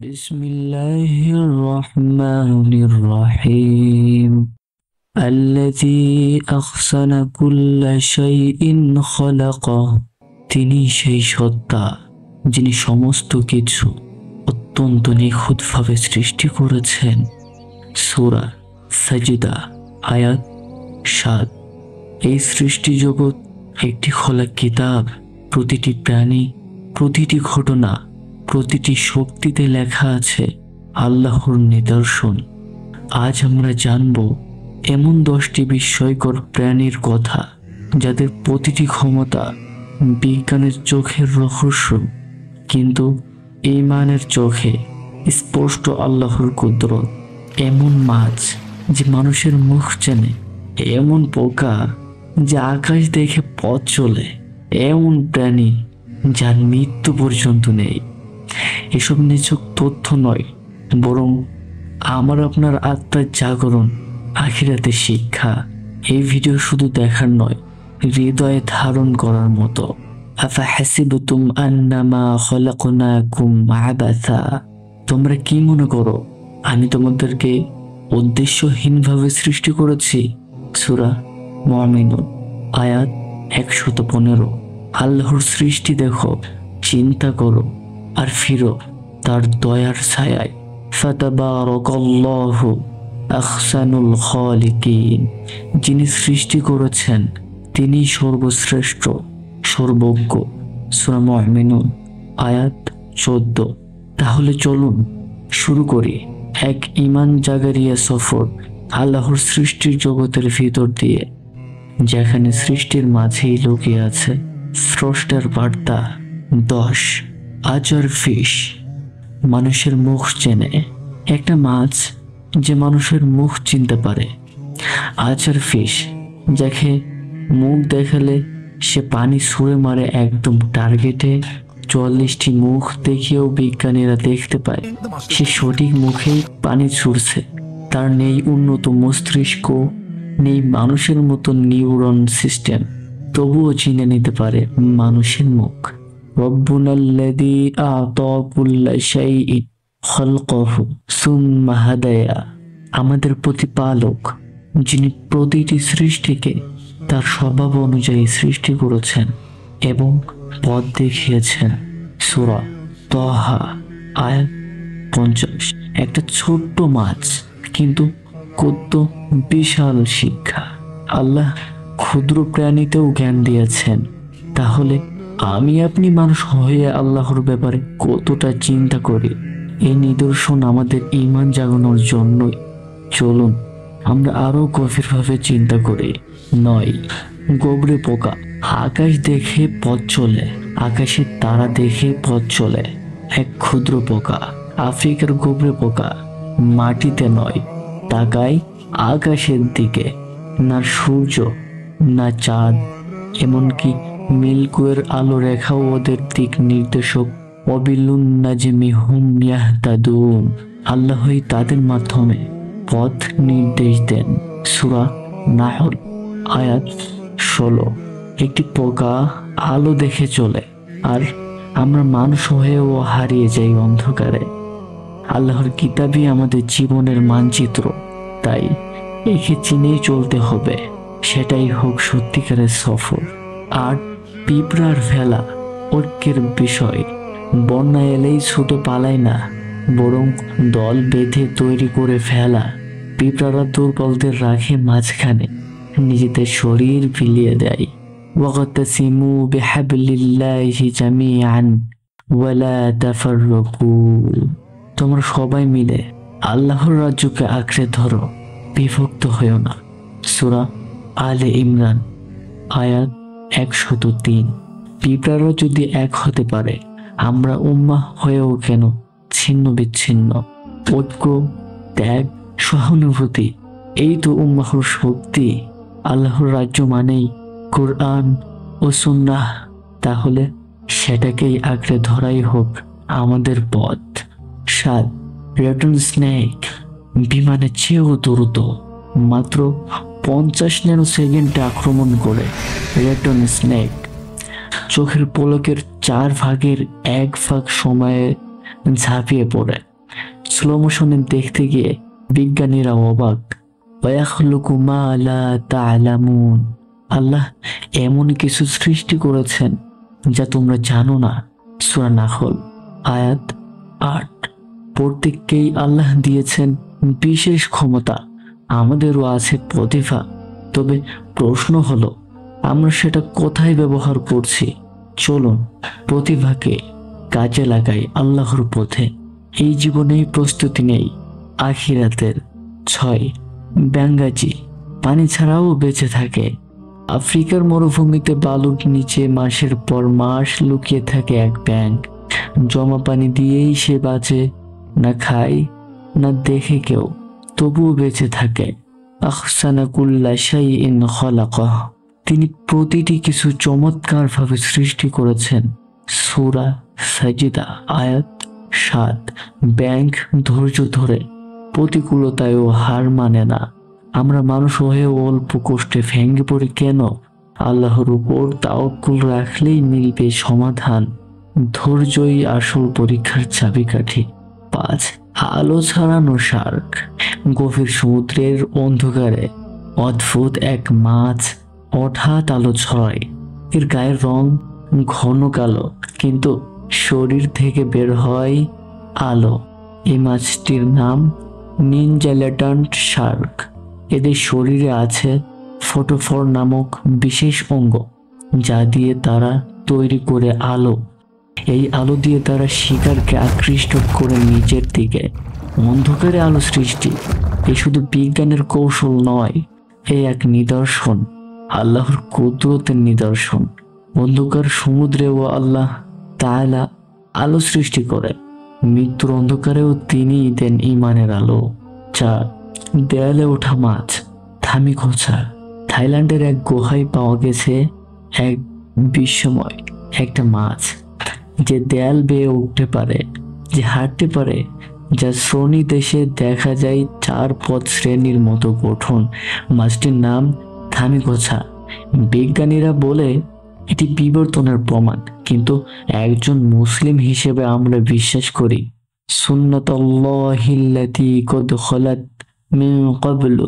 بسم الله الرحمن الرحيم الذي أحسن كل شيء خلقه তিনি সেই সত্তা যিনি সমস্ত কিছু অত্যন্ত নিখুঁতভাবে সৃষ্টি করেছেন। সূরা সাজদা আয়াত ৭। এই সৃষ্টি জগৎ একটি খোলা কিতাব। প্রতিটি প্রাণী, প্রতিটি ঘটনা, প্রতিটি শক্তিতে লেখা আছে আল্লাহর নিদর্শন। আজ আমরা জানব এমন 10টি বিস্ময়কর প্রাণীর কথা যাদের প্রতিটি ক্ষমতা বিজ্ঞানের চোখের রহস্য, কিন্তু ঈমানের চোখে স্পষ্ট আল্লাহর কুদরত। এমন মাছ যে মানুষের মুখ চেনে, এমন পোকা যে আকাশ দেখে পথ চলে, এমন প্রাণী যার মৃত্যু পর্যন্ত নেই। এসব নিছক তথ্য নয়, বরং আমার আপনার আত্মার জাগরণ, আখিরাতের শিক্ষা। এই ভিডিও শুধু দেখার নয়, হৃদয়ে ধারণ করার মতো। আফাহাসিবতুম আন্নামা খলাকনাকুম আবাসা, তোমরা কি মনে করো আমি তোমাদেরকে উদ্দেশ্যহীনভাবে সৃষ্টি করেছি? সূরা মুমিনুন আয়াত ১১৫। আল্লাহর সৃষ্টি দেখো, চিন্তা করো আর ফিরো তার দয়ার ছায়ায়। ফাতাবারাকাল্লাহু আহসানুল খালিকিন, যিনি সৃষ্টি করেছেন তিনি সর্বশ্রেষ্ঠ, সর্বজ্ঞ। সূরা মুমিনুন আয়াত ১৪। তাহলে চলুন শুরু করি এক ঈমান জাগারিয়া সফর আল্লাহর সৃষ্টির জগতের ভিতর দিয়ে, যেখানে সৃষ্টির মাঝেই লুকিয়ে আছে স্রষ্টার বার্তা। ১০ আজর ফিশ, মানুষের মুখ চেনে। একটা মাছ যে মানুষের মুখ চিনতে পারে। আজর ফিশ, যাকে মুখ দেখালে সে পানি ছুঁড়ে মারে একদম টার্গেটে। ৪০টি মুখ দেখিয়েও বিজ্ঞানীরা দেখতে পায় সে সঠিক মুখেই পানি ছুড়ছে। তার নেই উন্নত মস্তিষ্ক, নেই মানুষের মতো নিউরন সিস্টেম, তবুও চিনে নিতে পারে মানুষের মুখ। রব্বুনাল্লাযী আ'তা কুল্লা শাইইন খালকাহু সুম্মা হাদায়া, আমাদের প্রতিপালক যিনি প্রতিটি সৃষ্টিকে তার স্বভাব অনুযায়ী সৃষ্টি করেছেন এবং পথ দেখিয়েছেন। সূরা তাহা আয়াত ৫০। একটা ছোট্ট মাছ, কিন্তু কত বিশাল শিক্ষা। আল্লাহ ক্ষুদ্র প্রাণীতেও জ্ঞান দিয়েছেন। তাহলে আমি আপনি মানুষ হয়ে আল্লাহর ব্যাপারে কতটা চিন্তা করি? এই নিদর্শন আমাদের ঈমান জাগানোর জন্যই। চলুন আমরা আরো গভীরভাবে চিন্তা করি। ৯ গোবরে পোকা, আকাশ দেখে পথ চলে, আকাশের তারা দেখে পথ চলে। এক ক্ষুদ্র পোকা, আফ্রিকার গোবরে পোকা, মাটিতে নয়, তাকায় আকাশের দিকে। না সূর্য, না চাঁদ, এমনকি মিল্কওয়ের আলো রেখাও ওদের দিক নির্দেশক। ওয়াবিলুন নাজমি হুম ইয়াহতাদুন, আল্লাহই তাদের মাধ্যমে পথ নির্দেশ দেন। সূরা নাহল আয়াত ১৬। একটি পোকা আলো দেখে চলে, আর আমরা মানুষ হয়েও হারিয়ে যাই অন্ধকারে। আল্লাহর কিতাবই আমাদের জীবনের মানচিত্র, তাই একে চিনেই চলতে হবে, সেটাই হোক সত্যিকারের সফর। আর পিঁপড়ার ভেলা, ঐক্যের বিষয়। বন্যা এলেই ছুটে পালায় না, বরং দল বেঁধে তৈরি করে ফেলা। পিঁপড়ারা দুর্বলদের রাখে মাঝখানে, নিজেদের শরীর বিলিয়ে দেয়। ওয়াগতাসিমু বিহাবলিল্লাহি জামিআন ওয়ালা তাফাররাকু, তোমরা সবাই মিলে আল্লাহর রাজ্যকে আঁকড়ে ধরো, বিভক্ত হয়েও না। সূরা আলে ইমরান আয়াত ১০৩। পিঁপড়ারা যদি এক হতে পারে, আমরা উম্মাহ হয়েও কেন ছিন্ন বিচ্ছিন্ন? ঐক্য, ত্যাগ, সহানুভূতি, এই তো উম্মাহর শক্তি। আল্লাহর রাজ্য মানেই কোরআন ও সুন্নাহ, তাহলে সেটাকেই আঁকড়ে ধরাই হোক আমাদের পথ। ৭ রেটন স্নেক, বিমানের চেয়েও দ্রুত, মাত্র ৫০ ন্যানো সেকেন্ডে আক্রমণ করে। রেটন স্নেক চোখের পলকের ৪ ভাগের ১ ভাগ সময়ে ঝাঁপিয়ে পড়ে। স্লো মোশনে দেখতে গিয়ে বিজ্ঞানীরা অবাক। ওয়াখলুকু মা লা তা'লামুন, আল্লাহ এমন কিছু সৃষ্টি করেছেন যা তোমরা জানো না। সূরা নাহল আয়াত 8। প্রত্যেককেই আল্লাহ দিয়েছেন বিশেষ ক্ষমতা, আমাদেরও আছে প্রতিভা। তবে প্রশ্ন হলো, আমরা সেটা কোথায় ব্যবহার করছি? চলুন প্রতিভাকে কাজে লাগাই আল্লাহর পথে। এই জীবনেই প্রস্তুতি নেই আখিরাতের। 6 ব্যাঙ্গাজি পানি ছাড়াও বেঁচে থাকে। আফ্রিকার মরুভূমিতে বালুর নিচে মাসের পর মাস লুকিয়ে থাকে এক ব্যাঙ। জমা পানি দিয়েই সে বাঁচে, না খায় না দেখে কেউ, তবুও বেঁচে থাকে। আহসানা কুল্লা শাইইন খালাকাহ, তিনি প্রতিটি কিছু চমৎকার ভাবে সৃষ্টি করেছেন। সূরা সাজিদা আয়াত 7। ব্যাঙ ধৈর্য ধরে, প্রতিকূলতায়ও হার মানে না। আমরা মানুষ হয়েও অল্প কষ্টে ভেঙে পড়ি কেন? আল্লাহর উপর তাওয়াক্কুল রাখলেই মিলবে সমাধান। ধৈর্যই আসল পরীক্ষার চাবিকাঠি। 5 আলো ছড়ানো শার্ক, গভীর সমুদ্রের অন্ধকারে অদ্ভুত এক মাছ হঠাৎ আলো ছড়ায়। এর গায়ের রং ঘন কালো, কিন্তু শরীর থেকে বের হয় আলো। এই মাছটির নাম নিনজালেটন্ট শার্ক। এদের শরীরে আছে ফটোফর নামক বিশেষ অঙ্গ, যা দিয়ে তারা তৈরি করে আলো। এই আলো দিয়ে তারা শিকারকে আকৃষ্ট করে নিজের দিকে। অন্ধকারে আলো সৃষ্টি এ শুধু বিজ্ঞানের কৌশল নয়, এই এক নিদর্শন, আল্লাহর কুদরতের নিদর্শন। অন্ধকার সমুদ্রেও আল্লাহ তাআলা আলো সৃষ্টি করে। মৃত্যুর অন্ধকারেও তিনিই দেন ঈমানের আলো। 4 দেয়ালে ওঠা মাছ, থামিখোঁচা। থাইল্যান্ডের এক গুহায় পাওয়া গেছে এক বিস্ময় একটা মাছ, যে দেয়াল বেয়ে উঠতে পারে, যে হাঁটতে পারে, যা শ্রোণী দেশে দেখা যায় 4 পথ শ্রেণীর মতো গঠন। মাছটির নাম থামিখোঁচা। বিজ্ঞানীরা বলে এটি বিবর্তনের প্রমাণ, কিন্তু একজন মুসলিম হিসেবে আমরা বিশ্বাস করি সুন্নাতাল্লাহিল্লাতী কদ খালাত মিন ক্বাবলু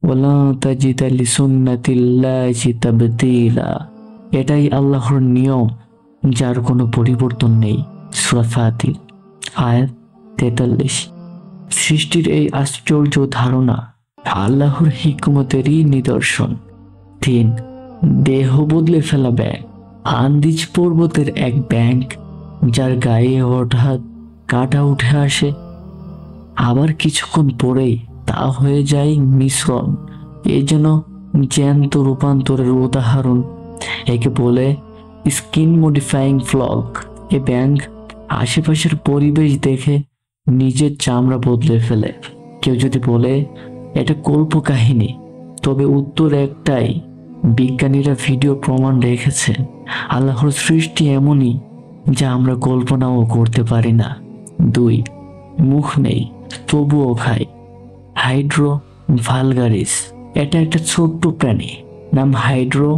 ওয়া লা তাজিদা লিসুন্নাতিল্লাহি তাবদীলা। এটাই আল্লাহর নিয়ম, যার কোনো পরিবর্তন নেই। সূরা ফাতির আয়াত 43। সৃষ্টির এই আশ্চর্য ধারণা আল্লাহর হিকমতেরই নিদর্শন। 3 দেহ বদলে ফেলা ব্যাঙ, আন্দিজ পর্বতের এক ব্যাঙ, যার গায়ে হঠাৎ কাঁটা উঠে আসে, আবার কিছুক্ষণ পরেই তা হয়ে যায় মিশ্রণ। এ যেন জ্যান্ত রূপান্তরের উদাহরণ। একে বলে স্কিন মডিফাইং ফ্লগ। এ ব্যাঙ আশেপাশের পরিবেশ দেখে নিজের চামড়া বদলে ফেলে। কেউ যদি বলে এটা কল্পকাহিনী, তবে উত্তর একটাই, বিজ্ঞানীরা ভিডিও প্রমাণ রেখেছে আল্লাহর সৃষ্টি এমনই যা আমরা কল্পনাও করতে পারি না। 2 মুখ নেই তবুও খায়। হাইড্রো ভালগারিস, এটা একটা ছোট্ট প্রাণী, নাম হাইড্রো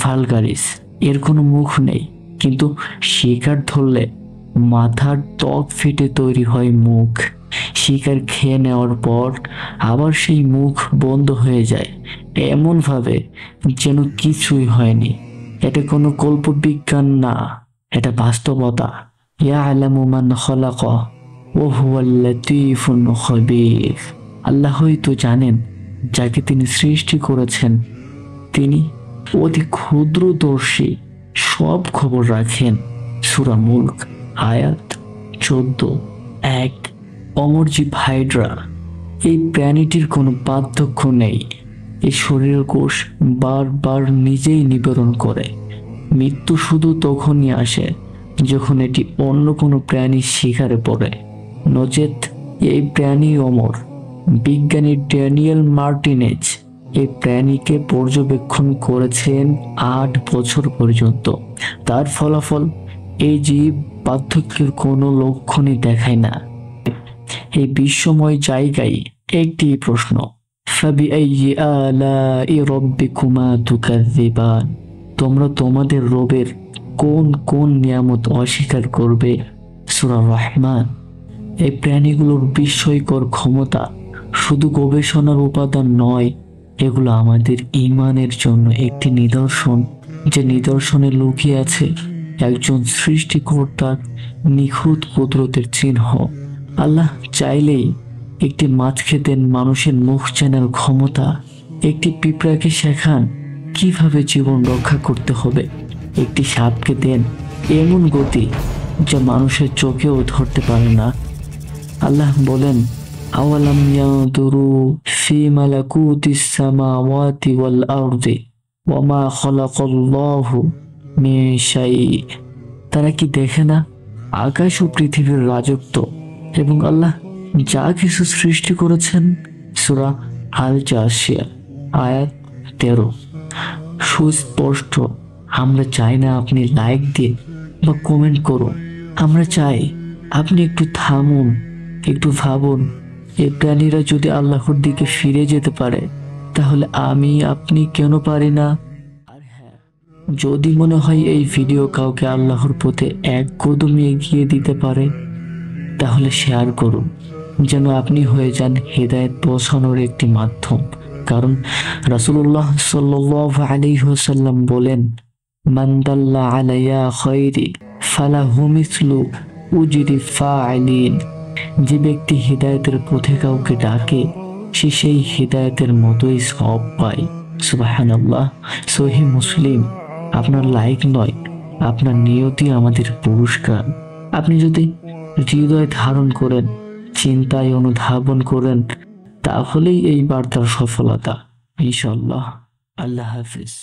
ভালগারিস। এর কোনো মুখ নেই, কিন্তু শিকার ধরলে মাথার ত্বক ফেটে তৈরি হয় মুখ। শিকার খেয়ে নেওয়ার পর আবার সেই মুখ বন্ধ হয়ে যায়, এমন ভাবে যেন কিছুই হয়নি। এটা কোনো কল্পবিজ্ঞান না, এটা বাস্তবতা। ইয়ালামু মান খালাকা ওয়া হুয়াল লাতীফুল খবীর। আল্লাহই তো জানেন যাকে তিনি সৃষ্টি করেছেন, তিনি অতি ক্ষুদ্রদর্শী, সব খবর রাখেন। সূরা মুলক আয়াত 14। 1 অমরজীব হাইড্রা, এই প্রাণীটির কোনো পার্থক্য নেই। এই শরীরের কোষ বারবার নিজেই নিবারণ করে। মৃত্যু শুধু তখনই আসে যখন এটি অন্য কোনো প্রাণীর শিকারে পড়ে, নচেত এই প্রাণী অমর। বিজ্ঞানী ড্যানিয়েল মার্টিনেজ এই প্রাণীকে পর্যবেক্ষণ করেছেন 8 বছর পর্যন্ত। তার ফলাফল, এই জীব পার্থক্যের কোনো লক্ষণই দেখায় না। এই বিস্ময় জায়গায় একটি প্রশ্ন, ফাবিআইয়ি আলাই রাব্বিকুমা তুকাযযিবান, তোমরা তোমাদের রবের কোন কোন নিয়ামত অস্বীকার করবে? সূরা রহমান এই প্রাণীগুলোর বিস্ময়কর ক্ষমতা শুধু গবেষণার উপাদান নয়, এগুলো আমাদের ঈমানের জন্য একটি নিদর্শন, যে নিদর্শনে লুকিয়ে আছে একজন সৃষ্টিকর্তার নিখুঁত কুদরতের চিহ্ন। আল্লাহ চাইলেই একটি মাছকে দেন মানুষের মুখ চেনার ক্ষমতা, একটি পিঁপড়াকে শেখান কিভাবে জীবন রক্ষা করতে হবে, একটি সাপকে দেন এমন গতি যা মানুষের চোখেও ধরতে পারে না। আল্লাহ বলেন, আওয়ালাম ইয়ানদুরু ফি মালাকুতিস সামাওয়াতি ওয়াল আরদি ওয়া মা খালাকাল্লাহু মিন শাই। তারা কি দেখে না আকাশ ও পৃথিবীর রাজত্ব এবং আল্লাহ যা কিছু সৃষ্টি করেছেন? সূরা আল জাসিয়া আয়াত 13। সুস্পষ্ট। আমরা চাই না আপনি লাইক দিন বা কমেন্ট করুন, আমরা চাই আপনি একটু থামুন, একটু ভাবুন, এই প্রাণীরা যদি আল্লাহর দিকে ফিরে যেতে পারে, তাহলে আমি আপনি কেন পারি না? আর হ্যাঁ, যদি মনে হয় এই ভিডিও কাউকে আল্লাহর পথে এক কদম এগিয়ে দিতে পারে, তাহলে শেয়ার করুন, যেন আপনি হয়ে যান হেদায়েত পৌঁছানোর একটি মাধ্যম। কারণ রাসূলুল্লাহ সাল্লাল্লাহু আলাইহি ওয়াসাল্লাম বলেন, মান দাল্লা আলাইয়া খায়রি ফালাহু মিসলু উজরি ফাইলিন। যে ব্যক্তি হিদায়াতের পথে কাউকে ডাকে, সে সেই হিদায়াতের মতোই সওয়াব পায়। সুবহানাল্লাহ। সহিহ মুসলিম। আপনার লাইক নয়, আপনার নিয়তি আমাদের পুরস্কার। আপনি যদি হৃদয় ধারণ করেন, চিন্তায় অনুধাবন করেন, তাহলেই এই বার্তার সফলতা ইনশাআল্লাহ। আল্লাহ হাফিজ।